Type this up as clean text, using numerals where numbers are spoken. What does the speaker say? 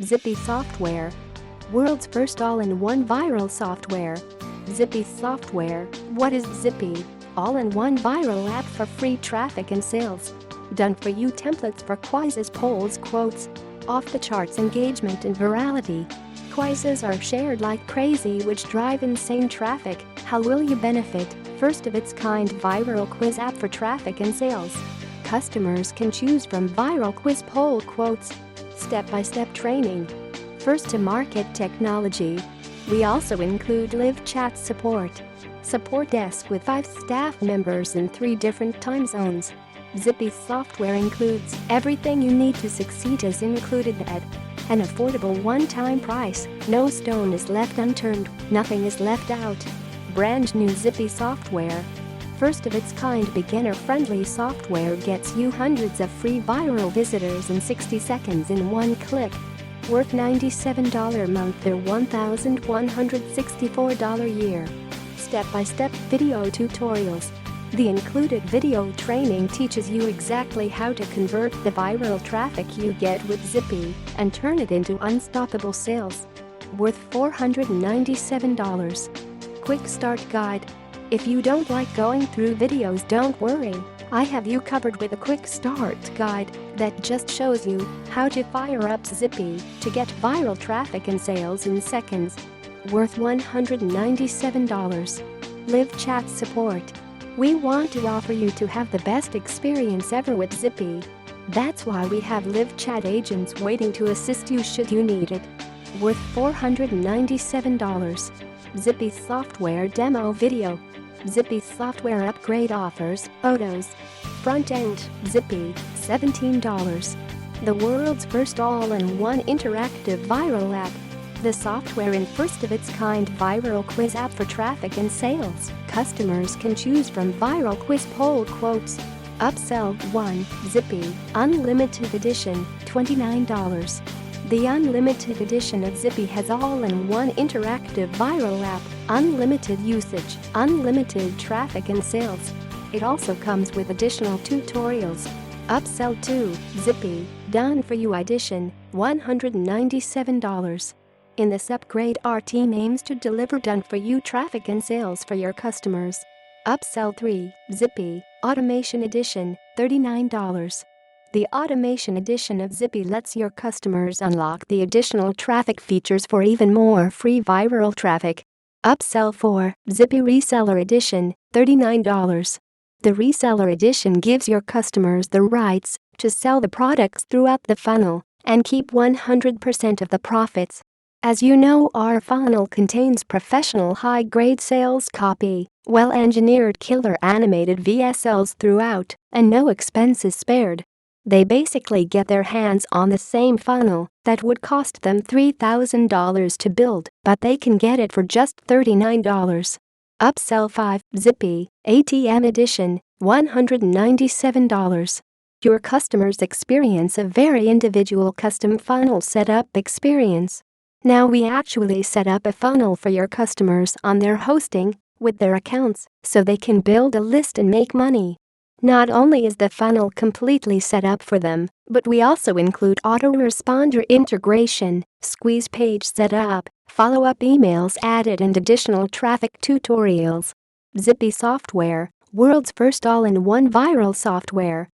Zippy Software. World's first all-in-one viral software. Zippy Software. What is Zippy? All-in-one viral app for free traffic and sales. Done-for-you templates for quizzes, polls, quotes. Off-the-charts engagement and virality. Quizzes are shared like crazy, which drive insane traffic. How will you benefit? First-of-its-kind viral quiz app for traffic and sales. Customers can choose from viral quiz, poll, quotes. Step-by-step training. First-to-market technology. We also include live chat support. Support desk with 5 staff members in 3 different time zones. Zippy Software includes everything you need to succeed, is included at an affordable one-time price. No stone is left unturned, nothing is left out. Brand new Zippy Software. First-of-its-kind beginner-friendly software gets you hundreds of free viral visitors in 60 seconds in one click. Worth $97 a month or $1,164 a year. Step-by-step video tutorials. The included video training teaches you exactly how to convert the viral traffic you get with Zippy and turn it into unstoppable sales. Worth $497. Quick start guide. If you don't like going through videos, don't worry. I have you covered with a quick start guide that just shows you how to fire up Zippy to get viral traffic and sales in seconds. Worth $197. Live chat support. We want to offer you to have the best experience ever with Zippy. That's why we have live chat agents waiting to assist you should you need it. Worth $497. Zippy Software demo video. Zippy Software upgrade offers, OTOs. Front-end, Zippy, $17. The world's first all-in-one interactive viral app. The software in first-of-its-kind viral quiz app for traffic and sales. Customers can choose from viral quiz, poll, quotes. Upsell 1, Zippy, Unlimited Edition, $29. The Unlimited Edition of Zippy has all-in-one interactive viral app, unlimited usage, unlimited traffic and sales. It also comes with additional tutorials. Upsell 2, Zippy, Done-for-You Edition, $197. In this upgrade, our team aims to deliver done-for-you traffic and sales for your customers. Upsell 3, Zippy, Automation Edition, $39. The Automation Edition of Zippy lets your customers unlock the additional traffic features for even more free viral traffic. Upsell 4, Zippy Reseller Edition, $39. The Reseller Edition gives your customers the rights to sell the products throughout the funnel and keep 100% of the profits. As you know, our funnel contains professional high-grade sales copy, well-engineered killer animated VSLs throughout, and no expenses spared. They basically get their hands on the same funnel that would cost them $3,000 to build, but they can get it for just $39. Upsell 5, Zippy, ATM Edition, $197. Your customers experience a very individual custom funnel setup experience. Now we actually set up a funnel for your customers on their hosting with their accounts so they can build a list and make money. Not only is the funnel completely set up for them, but we also include autoresponder integration, squeeze page setup, follow-up emails added, and additional traffic tutorials. Zippy Software, world's first all-in-one viral software.